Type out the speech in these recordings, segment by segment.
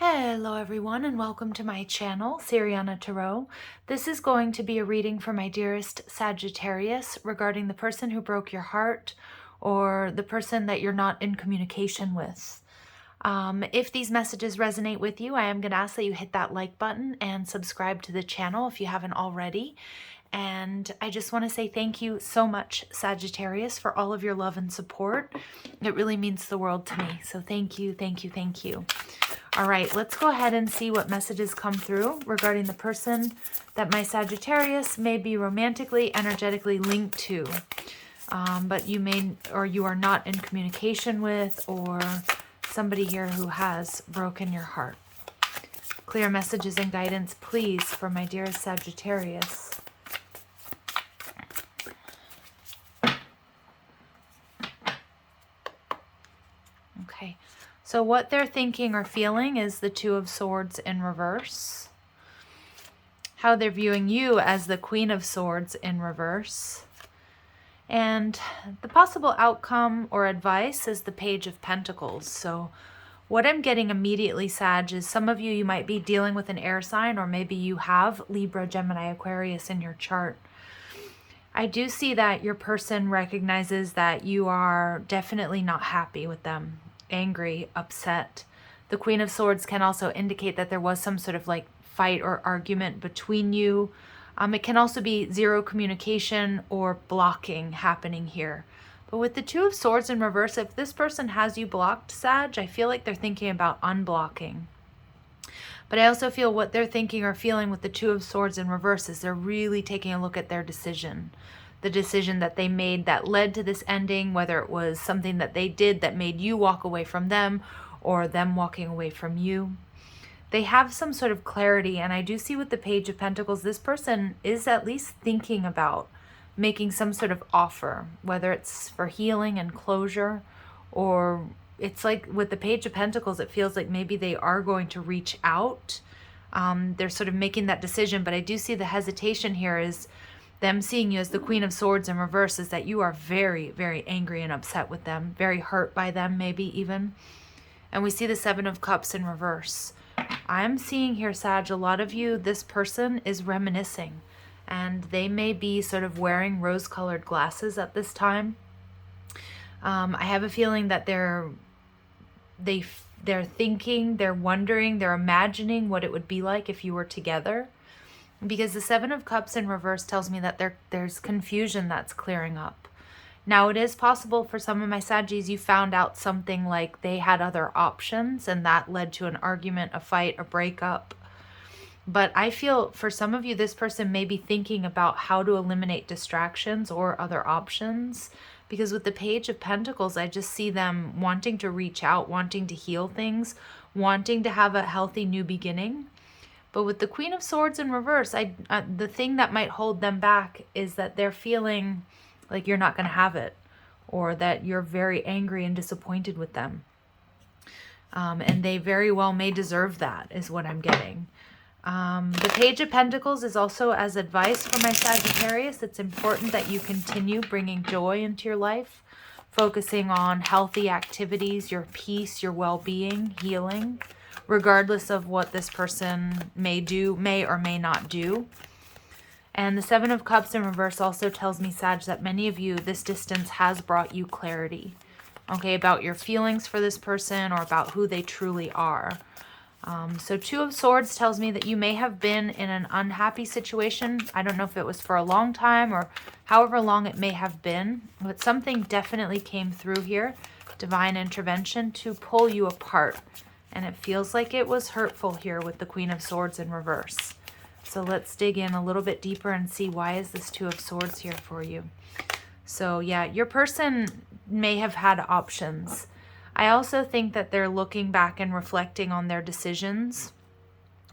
Hello everyone and welcome to my channel, Siriana Tarot. This is going to be a reading for my dearest Sagittarius regarding the person who broke your heart or the person that you're not in communication with. If these messages resonate with you, I am going to ask that you hit that like button and subscribe to the channel if you haven't already. And I just want to say thank you so much, Sagittarius, for all of your love and support. It really means the world to me. So thank you, thank you, thank you. All right, let's go ahead and see what messages come through regarding the person that my Sagittarius may be romantically, energetically linked to. But you may, or you are not in communication with, or somebody here who has broken your heart. Clear messages and guidance, please, for my dearest Sagittarius. Okay, so what they're thinking or feeling is the Two of Swords in reverse. How they're viewing you as the Queen of Swords in reverse. And the possible outcome or advice is the Page of Pentacles. So what I'm getting immediately, Sag, is some of you might be dealing with an air sign, or maybe you have Libra, Gemini, Aquarius in your chart. I do see that your person recognizes that you are definitely not happy with them, angry, upset. The Queen of Swords can also indicate that there was some sort of like fight or argument between you. It can also be zero communication or blocking happening here. But with the Two of Swords in reverse, if this person has you blocked, Sag, I feel like they're thinking about unblocking. But I also feel what they're thinking or feeling with the Two of Swords in reverse is they're really taking a look at their decision. The decision that they made that led to this ending, whether it was something that they did that made you walk away from them or them walking away from you. They have some sort of clarity, and I do see with the Page of Pentacles, this person is at least thinking about making some sort of offer, whether it's for healing and closure, or it's like with the Page of Pentacles, it feels like maybe they are going to reach out. They're sort of making that decision, but I do see the hesitation here is them seeing you as the Queen of Swords in reverse, is that you are very, very angry and upset with them, very hurt by them, maybe even. And we see the Seven of Cups in reverse. I'm seeing here, Sag, a lot of you, this person is reminiscing, and they may be sort of wearing rose-colored glasses at this time. I have a feeling that they're thinking, they're wondering, they're imagining what it would be like if you were together. Because the Seven of Cups in reverse tells me that there's confusion that's clearing up. Now, it is possible for some of my Saggies, you found out something like they had other options, and that led to an argument, a fight, a breakup. But I feel for some of you, this person may be thinking about how to eliminate distractions or other options. Because with the Page of Pentacles, I just see them wanting to reach out, wanting to heal things, wanting to have a healthy new beginning. But with the Queen of Swords in reverse, the thing that might hold them back is that they're feeling like you're not going to have it, or that you're very angry and disappointed with them. And they very well may deserve that, is what I'm getting. The Page of Pentacles is also as advice for my Sagittarius. It's important that you continue bringing joy into your life, focusing on healthy activities, your peace, your well-being, healing, regardless of what this person may or may not do. And the Seven of Cups in reverse also tells me, Sag, that many of you, this distance has brought you clarity, okay, about your feelings for this person or about who they truly are. So Two of Swords tells me that you may have been in an unhappy situation. I don't know if it was for a long time or however long it may have been, but something definitely came through here, divine intervention, to pull you apart. And it feels like it was hurtful here with the Queen of Swords in reverse. So let's dig in a little bit deeper and see, why is this Two of Swords here for you? So yeah, your person may have had options. I also think that they're looking back and reflecting on their decisions,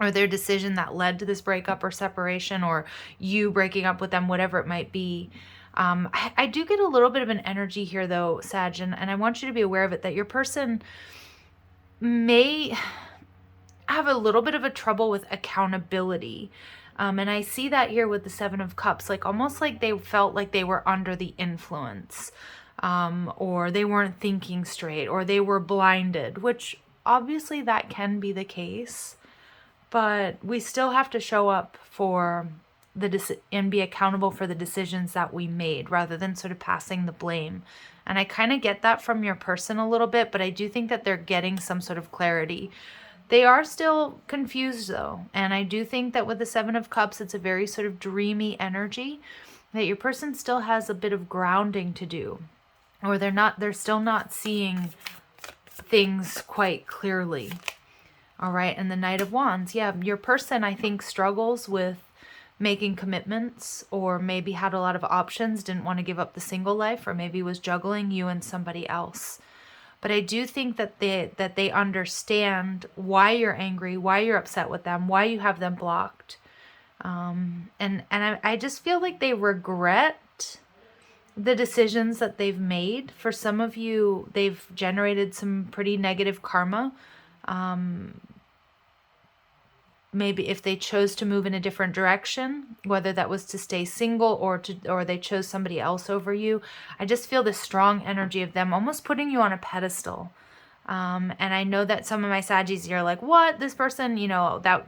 or their decision that led to this breakup or separation, or you breaking up with them, whatever it might be. I do get a little bit of an energy here though, Sag, and I want you to be aware of it, that your person may have a little bit of a trouble with accountability. And I see that here with the Seven of Cups, like almost like they felt like they were under the influence, or they weren't thinking straight, or they were blinded, which obviously that can be the case, but we still have to show up for and be accountable for the decisions that we made rather than sort of passing the blame. And I kind of get that from your person a little bit, but I do think that they're getting some sort of clarity. They are still confused though. And I do think that with the Seven of Cups, it's a very sort of dreamy energy that your person still has a bit of grounding to do, or they're still not seeing things quite clearly. All right. And the Knight of Wands. Yeah. Your person, I think, struggles with making commitments, or maybe had a lot of options, didn't want to give up the single life, or maybe was juggling you and somebody else. But I do think that they understand why you're angry, why you're upset with them, why you have them blocked. And I just feel like they regret the decisions that they've made. For some of you, they've generated some pretty negative karma. Maybe if they chose to move in a different direction, whether that was to stay single or they chose somebody else over you. I just feel this strong energy of them almost putting you on a pedestal. And I know that some of my Saggies, you're like, what? This person,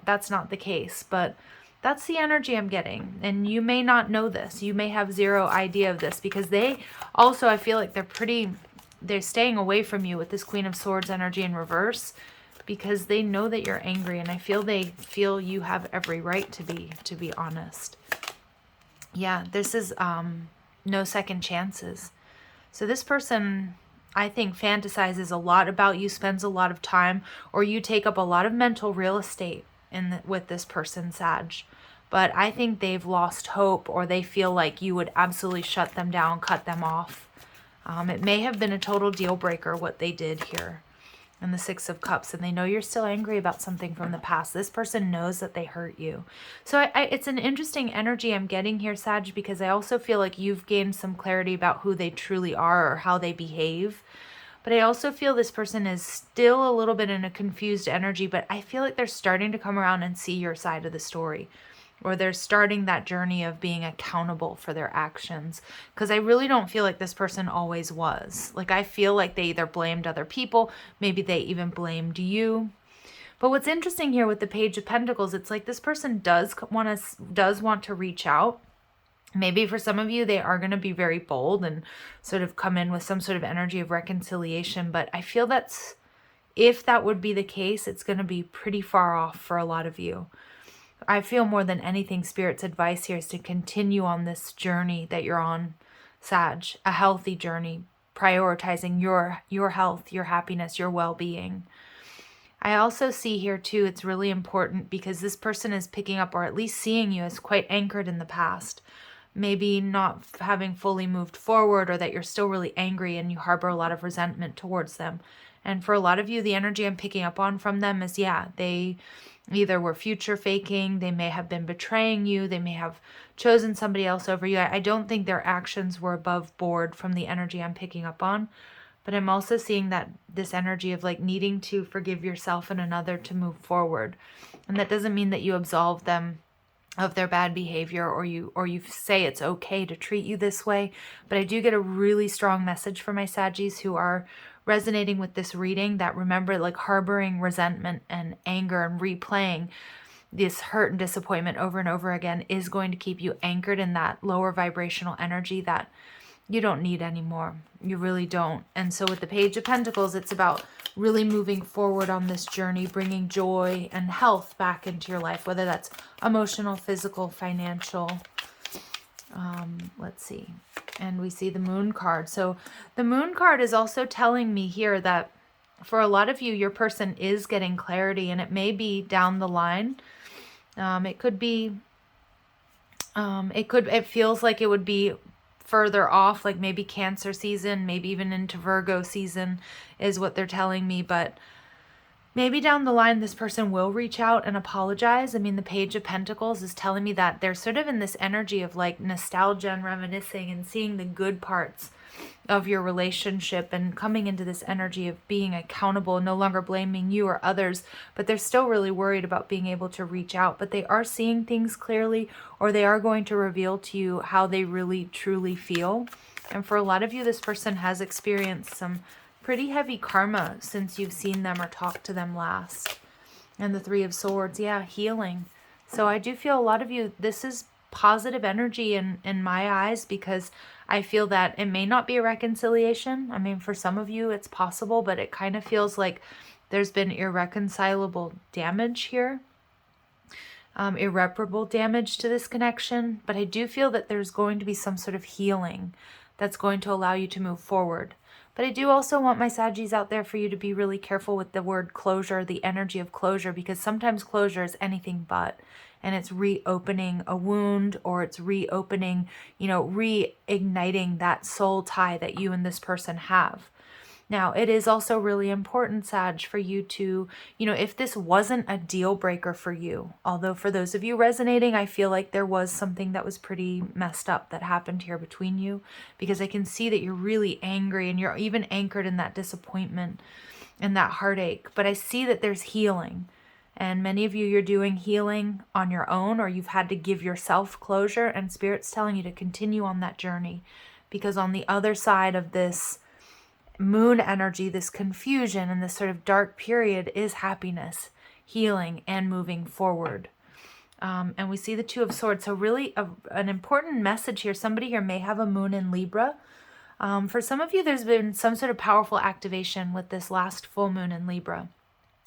that's not the case. But that's the energy I'm getting. And you may not know this. You may have zero idea of this, because they also, I feel like they're staying away from you with this Queen of Swords energy in reverse, because they know that you're angry, and I feel they feel you have every right to be honest. Yeah, this is no second chances. So this person, I think, fantasizes a lot about you, spends a lot of time, or you take up a lot of mental real estate with this person, Sag. But I think they've lost hope, or they feel like you would absolutely shut them down, cut them off. It may have been a total deal breaker what they did here. And the Six of Cups, and they know you're still angry about something from the past. This person knows that they hurt you. So it's an interesting energy I'm getting here, Sag, because I also feel like you've gained some clarity about who they truly are or how they behave. But I also feel this person is still a little bit in a confused energy, but I feel like they're starting to come around and see your side of the story. Or they're starting that journey of being accountable for their actions. Because I really don't feel like this person always was. Like, I feel like they either blamed other people, maybe they even blamed you. But what's interesting here with the Page of Pentacles, it's like this person does want to reach out. Maybe for some of you, they are going to be very bold and sort of come in with some sort of energy of reconciliation. But I feel if that would be the case, it's going to be pretty far off for a lot of you. I feel more than anything, Spirit's advice here is to continue on this journey that you're on, Sag, a healthy journey, prioritizing your health, your happiness, your well-being. I also see here too, it's really important because this person is picking up, or at least seeing you as quite anchored in the past. Maybe not having fully moved forward, or that you're still really angry and you harbor a lot of resentment towards them. And for a lot of you, the energy I'm picking up on from them is, they either were future faking, they may have been betraying you, they may have chosen somebody else over you. I don't think their actions were above board from the energy I'm picking up on. But I'm also seeing that this energy of like needing to forgive yourself and another to move forward. And that doesn't mean that you absolve them of their bad behavior, or you say it's okay to treat you this way. But I do get a really strong message for my Saggies who are resonating with this reading, that remember, like, harboring resentment and anger and replaying this hurt and disappointment over and over again is going to keep you anchored in that lower vibrational energy that you don't need anymore. You really don't. And so with the Page of Pentacles, it's about really moving forward on this journey, bringing joy and health back into your life, whether that's emotional, physical, financial. Let's see. And we see the Moon card. So the Moon card is also telling me here that for a lot of you, your person is getting clarity, and it may be down the line. It feels like it would be further off, like maybe Cancer season, maybe even into Virgo season is what they're telling me. But maybe down the line, this person will reach out and apologize. I mean, the Page of Pentacles is telling me that they're sort of in this energy of like nostalgia and reminiscing and seeing the good parts of your relationship and coming into this energy of being accountable, no longer blaming you or others, but they're still really worried about being able to reach out. But they are seeing things clearly, or they are going to reveal to you how they really truly feel. And for a lot of you, this person has experienced some pretty heavy karma since you've seen them or talked to them last. And the Three of Swords, yeah, healing. So I do feel a lot of you, this is positive energy in my eyes, because I feel that it may not be a reconciliation. I mean, for some of you it's possible, but it kind of feels like there's been irreconcilable damage here. Irreparable damage to this connection. But I do feel that there's going to be some sort of healing that's going to allow you to move forward. But I do also want my Saggies out there for you to be really careful with the word closure, the energy of closure, because sometimes closure is anything but. And it's reopening a wound, or it's reopening, reigniting that soul tie that you and this person have. Now, it is also really important, Sag, for you to, if this wasn't a deal breaker for you, although for those of you resonating, I feel like there was something that was pretty messed up that happened here between you, because I can see that you're really angry and you're even anchored in that disappointment and that heartache. But I see that there's healing. And many of you, you're doing healing on your own, or you've had to give yourself closure, and Spirit's telling you to continue on that journey, because on the other side of this moon energy, this confusion and this sort of dark period, is happiness, healing, and moving forward. And we see the Two of Swords. So really an important message here. Somebody here may have a moon in Libra. For some of you, there's been some sort of powerful activation with this last full moon in Libra.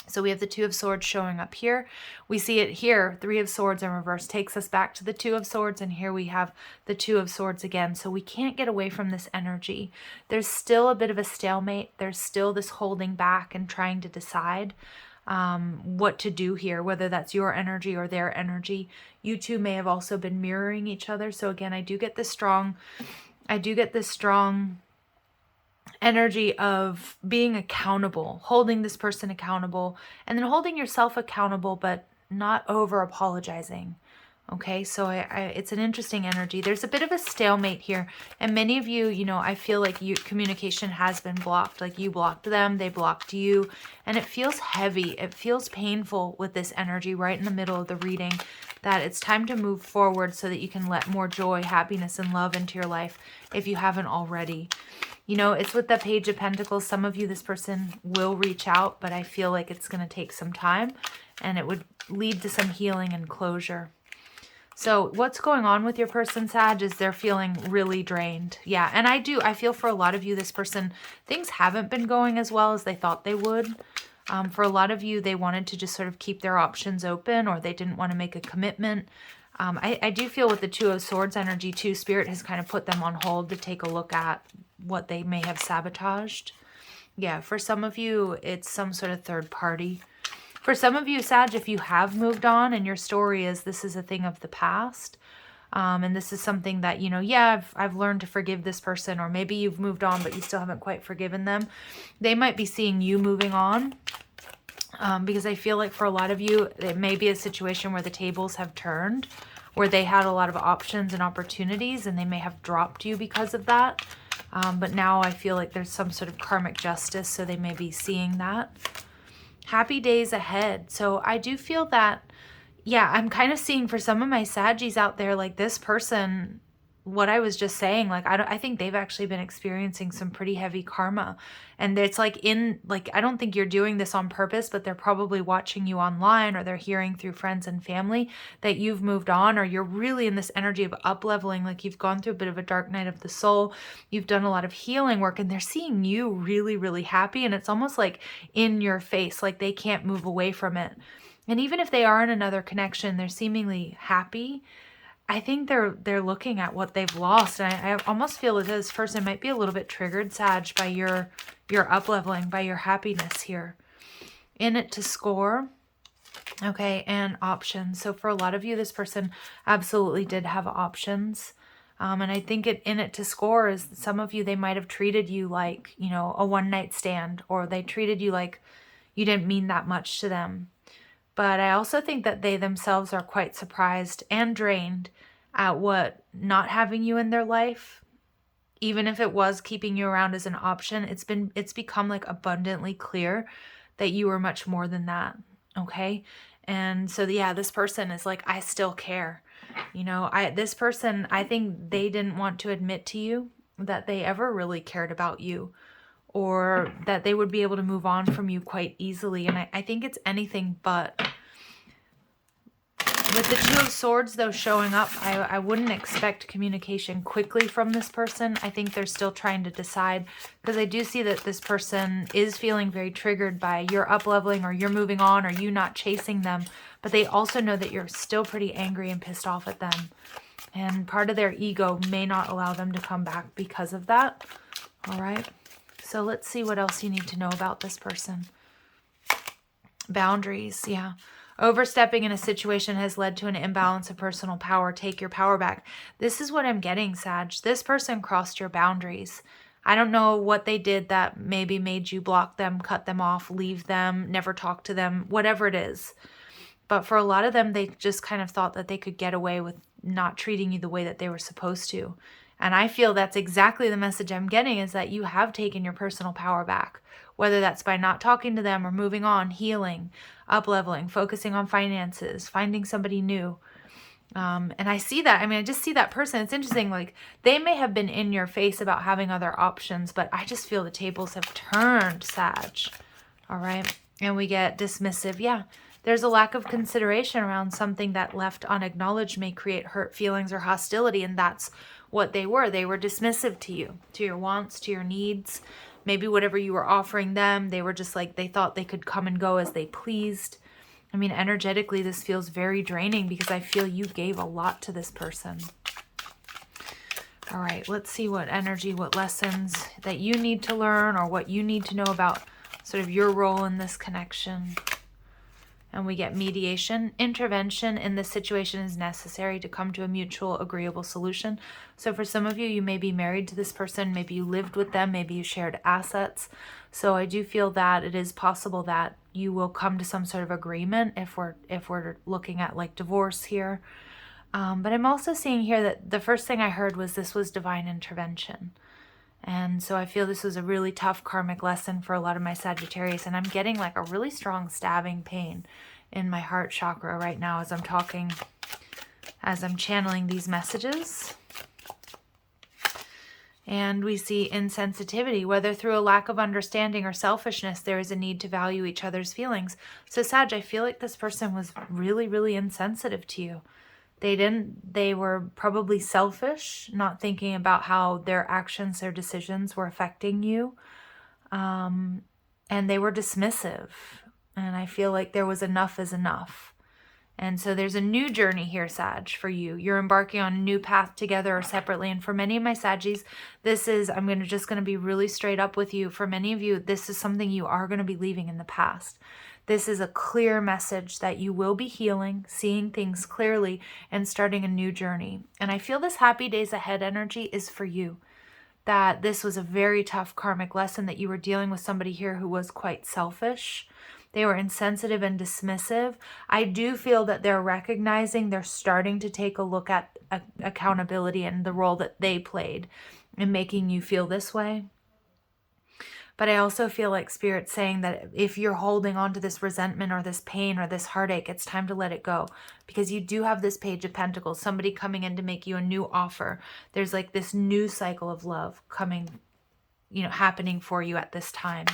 So we have the Two of Swords showing up here. We see it here. Three of Swords in reverse takes us back to the Two of Swords. And here we have the Two of Swords again. So we can't get away from this energy. There's still a bit of a stalemate. There's still this holding back and trying to decide what to do here, whether that's your energy or their energy. You two may have also been mirroring each other. So again, I do get this strong energy of being accountable, holding this person accountable, and then holding yourself accountable, but not over apologizing. Okay, so it's an interesting energy. There's a bit of a stalemate here, and many of you, I feel like communication has been blocked. Like you blocked them, they blocked you, and it feels heavy. It feels painful with this energy right in the middle of the reading, that it's time to move forward so that you can let more joy, happiness, and love into your life if you haven't already. It's with the Page of Pentacles. Some of you, this person will reach out, but I feel like it's going to take some time, and it would lead to some healing and closure. So what's going on with your person, Sag, is they're feeling really drained. Yeah, and I feel for a lot of you, this person, things haven't been going as well as they thought they would. For a lot of you, they wanted to just sort of keep their options open, or they didn't want to make a commitment. I do feel with the Two of Swords energy too, Spirit has kind of put them on hold to take a look at what they may have sabotaged. Yeah, for some of you, it's some sort of third party. For some of you, Sag, if you have moved on and your story is this is a thing of the past, and this is something that, I've learned to forgive this person, or maybe you've moved on but you still haven't quite forgiven them, they might be seeing you moving on. Because I feel like for a lot of you, it may be a situation where the tables have turned, where they had a lot of options and opportunities, and they may have dropped you because of that. But now I feel like there's some sort of karmic justice, so they may be seeing that. Happy days ahead. So I do feel that, yeah, I'm kind of seeing for some of my Saggies out there, like this person, what I was just saying, like I think they've actually been experiencing some pretty heavy karma, and it's like I don't think you're doing this on purpose, but they're probably watching you online, or they're hearing through friends and family that you've moved on, or you're really in this energy of up-leveling, like you've gone through a bit of a dark night of the soul, you've done a lot of healing work, and they're seeing you really, really happy, and it's almost like in your face, like they can't move away from it. And even if they are in another connection, they're seemingly happy. I think they're looking at what they've lost, and I almost feel that this person might be a little bit triggered, Sag, by your up-leveling, by your happiness here. In it to score, okay, and options. So for a lot of you, this person absolutely did have options, and I think in it to score is some of you, they might have treated you like, a one-night stand, or they treated you like you didn't mean that much to them. But I also think that they themselves are quite surprised and drained at what not having you in their life, even if it was keeping you around as an option, it's become like abundantly clear that you were much more than that. Okay. And so, yeah, this person is like, I still care. This person, I think they didn't want to admit to you that they ever really cared about you, or that they would be able to move on from you quite easily. And I think it's anything but. With the Two of Swords, though, showing up, I wouldn't expect communication quickly from this person. I think they're still trying to decide, because I do see that this person is feeling very triggered by your up-leveling, or you're moving on, or you not chasing them. But they also know that you're still pretty angry and pissed off at them. And part of their ego may not allow them to come back because of that. All right. So let's see what else you need to know about this person. Boundaries, yeah. Overstepping in a situation has led to an imbalance of personal power. Take your power back. This is what I'm getting, Sag. This person crossed your boundaries. I don't know what they did that maybe made you block them, cut them off, leave them, never talk to them, whatever it is. But for a lot of them, they just kind of thought that they could get away with not treating you the way that they were supposed to. And I feel that's exactly the message I'm getting, is that you have taken your personal power back, whether that's by not talking to them or moving on, healing, up-leveling, focusing on finances, finding somebody new. And I see that. I mean, I just see that person. It's interesting. Like, they may have been in your face about having other options, but I just feel the tables have turned, Sag. All right. And we get dismissive. Yeah. There's a lack of consideration around something that left unacknowledged may create hurt feelings or hostility. And that's what they were. They were dismissive to you, to your wants, to your needs. Maybe whatever you were offering them, they were just like, they thought they could come and go as they pleased. I mean, energetically, this feels very draining, because I feel you gave a lot to this person. All right, let's see what energy, what lessons that you need to learn, or what you need to know about sort of your role in this connection. And we get mediation. Intervention in this situation is necessary to come to a mutual agreeable solution. So for some of you, you may be married to this person. Maybe you lived with them. Maybe you shared assets. So I do feel that it is possible that you will come to some sort of agreement if we're looking at like divorce here. But I'm also seeing here that the first thing I heard was this was divine intervention. And so I feel this was a really tough karmic lesson for a lot of my Sagittarius. And I'm getting like a really strong stabbing pain in my heart chakra right now as I'm talking, as I'm channeling these messages. And we see insensitivity, whether through a lack of understanding or selfishness, there is a need to value each other's feelings. So Sag, I feel like this person was really, really insensitive to you. They were probably selfish, not thinking about how their actions, their decisions were affecting you. And they were dismissive. And I feel like there was enough is enough. And so there's a new journey here, Sag, for you. You're embarking on a new path together or separately. And for many of my Saggies, this is, I'm just going to be really straight up with you. For many of you, this is something you are going to be leaving in the past. This is a clear message that you will be healing, seeing things clearly, and starting a new journey. And I feel this happy days ahead energy is for you. That this was a very tough karmic lesson, that you were dealing with somebody here who was quite selfish. They were insensitive and dismissive. I do feel that they're recognizing, they're starting to take a look at accountability and the role that they played in making you feel this way. But I also feel like Spirit's saying that if you're holding on to this resentment or this pain or this heartache, it's time to let it go. Because you do have this Page of Pentacles, somebody coming in to make you a new offer. There's like this new cycle of love coming, happening for you at this time.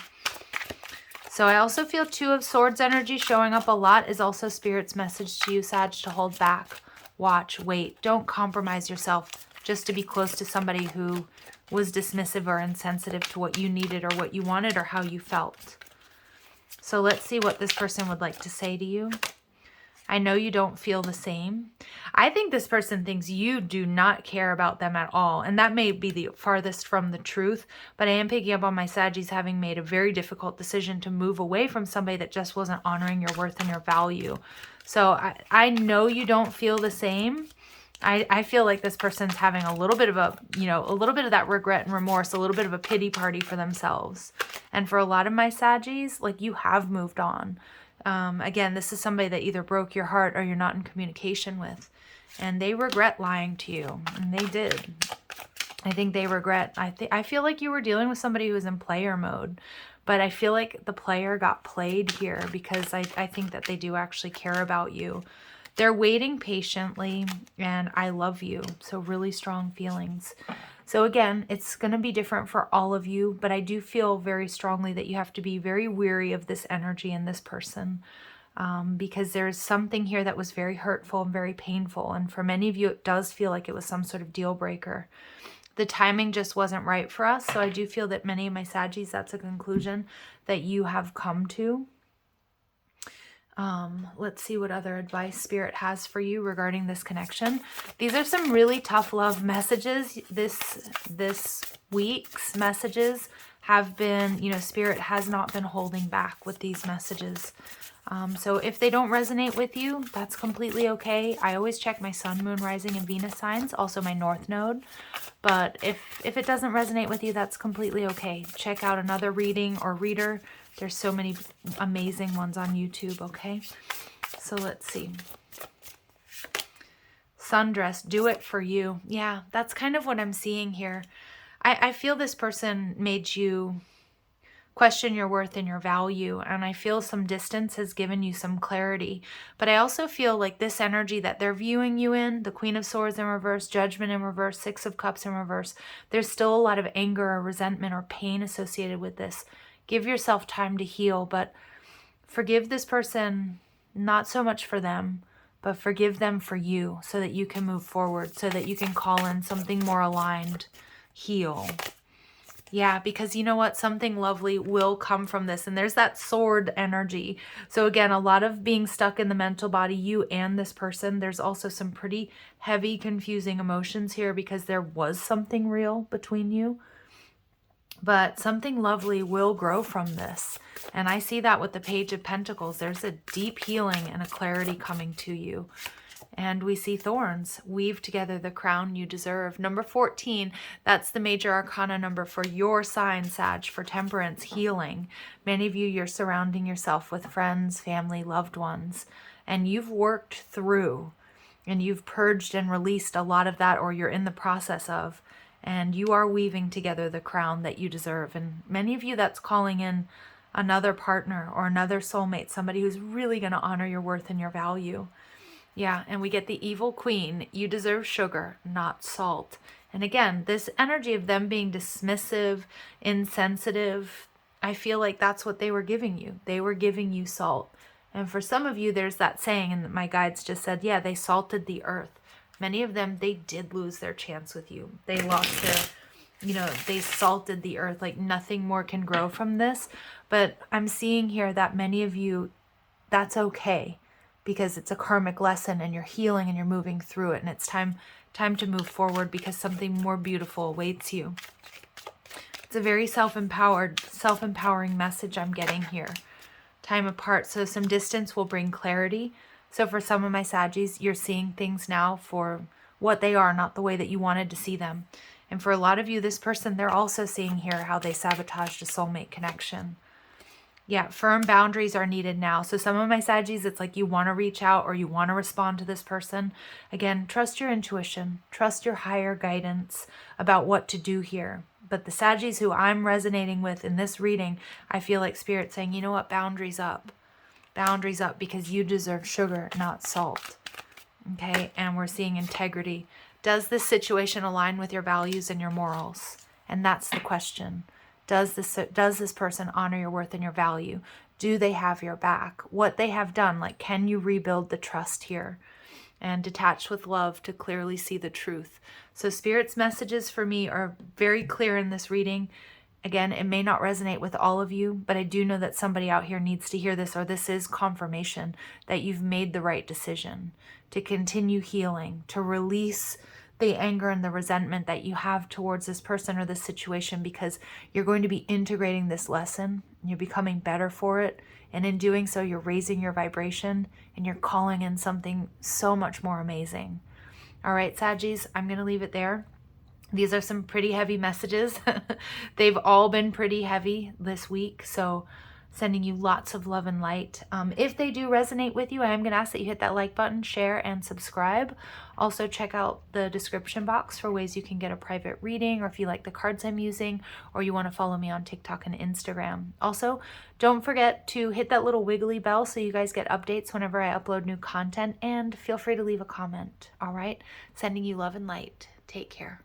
So I also feel Two of Swords energy showing up a lot is also Spirit's message to you, Sag, to hold back, watch, wait. Don't compromise yourself just to be close to somebody who was dismissive or insensitive to what you needed or what you wanted or how you felt. So let's see what this person would like to say to you. I know you don't feel the same. I think this person thinks you do not care about them at all. And that may be the farthest from the truth, but I am picking up on my Saggies having made a very difficult decision to move away from somebody that just wasn't honoring your worth and your value. So I know you don't feel the same. I feel like this person's having a little bit of a little bit of that regret and remorse, a little bit of a pity party for themselves. And for a lot of my Saggies, like, you have moved on. Again, this is somebody that either broke your heart or you're not in communication with. And they regret lying to you. And they did. I think they regret. I feel like you were dealing with somebody who was in player mode. But I feel like the player got played here because I think that they do actually care about you. They're waiting patiently, and I love you. So really strong feelings. So again, it's going to be different for all of you, but I do feel very strongly that you have to be very weary of this energy in this person, because there's something here that was very hurtful and very painful. And for many of you, it does feel like it was some sort of deal breaker. The timing just wasn't right for us. So I do feel that many of my Saggies, that's a conclusion that you have come to. Let's see what other advice Spirit has for you regarding this connection. These are some really tough love messages. This week's messages have been, you know, Spirit has not been holding back with these messages. So if they don't resonate with you, that's completely okay. I always check my Sun, Moon, Rising, and Venus signs, also my North Node. But if it doesn't resonate with you, that's completely okay. Check out another reading or reader. There's so many amazing ones on YouTube, okay? So let's see. Sundress, do it for you. Yeah, that's kind of what I'm seeing here. I feel this person made you question your worth and your value, and I feel some distance has given you some clarity. But I also feel like this energy that they're viewing you in, the Queen of Swords in reverse, Judgment in reverse, Six of Cups in reverse, there's still a lot of anger or resentment or pain associated with this. Give yourself time to heal, but forgive this person, not so much for them, but forgive them for you, so that you can move forward, so that you can call in something more aligned, heal. Yeah, because you know what? Something lovely will come from this. And there's that sword energy. So again, a lot of being stuck in the mental body, you and this person. There's also some pretty heavy, confusing emotions here because there was something real between you. But something lovely will grow from this. And I see that with the Page of Pentacles. There's a deep healing and a clarity coming to you. And we see thorns. Weave together the crown you deserve. Number 14, that's the major arcana number for your sign, Sag, for temperance, healing. Many of you, you're surrounding yourself with friends, family, loved ones, and you've worked through and you've purged and released a lot of that, or you're in the process of, and you are weaving together the crown that you deserve. And many of you, that's calling in another partner or another soulmate, somebody who's really going to honor your worth and your value. Yeah, and we get the Evil Queen. You deserve sugar, not salt. And again, this energy of them being dismissive, insensitive, I feel like that's what they were giving you. They were giving you salt. And for some of you, there's that saying, and my guides just said, yeah, they salted the earth. Many of them, they did lose their chance with you. They lost their, you know, they salted the earth. Like nothing more can grow from this. But I'm seeing here that many of you, that's okay. Because it's a karmic lesson and you're healing and you're moving through it. And it's time to move forward because something more beautiful awaits you. It's a very self-empowering message I'm getting here. Time apart. So some distance will bring clarity. So for some of my Saggies, you're seeing things now for what they are, not the way that you wanted to see them. And for a lot of you, this person, they're also seeing here how they sabotaged a soulmate connection. Yeah, firm boundaries are needed now. So some of my Saggies, it's like you want to reach out or you want to respond to this person. Again, trust your intuition. Trust your higher guidance about what to do here. But the Saggies who I'm resonating with in this reading, I feel like Spirit saying, you know what, boundaries up. Boundaries up because you deserve sugar, not salt. Okay, and we're seeing integrity. Does this situation align with your values and your morals? And that's the question. Does this person honor your worth and your value? Do they have your back? What they have done, like can you rebuild the trust here? And detach with love to clearly see the truth. So Spirit's messages for me are very clear in this reading. Again, it may not resonate with all of you, but I do know that somebody out here needs to hear this, or this is confirmation that you've made the right decision to continue healing, to release the anger and the resentment that you have towards this person or this situation, because you're going to be integrating this lesson. You're becoming better for it. And in doing so, you're raising your vibration and you're calling in something so much more amazing. All right, Saggies, I'm going to leave it there. These are some pretty heavy messages. They've all been pretty heavy this week. So sending you lots of love and light. If they do resonate with you, I am going to ask that you hit that like button, share, and subscribe. Also, check out the description box for ways you can get a private reading, or if you like the cards I'm using, or you want to follow me on TikTok and Instagram. Also, don't forget to hit that little wiggly bell so you guys get updates whenever I upload new content, and feel free to leave a comment. All right? Sending you love and light. Take care.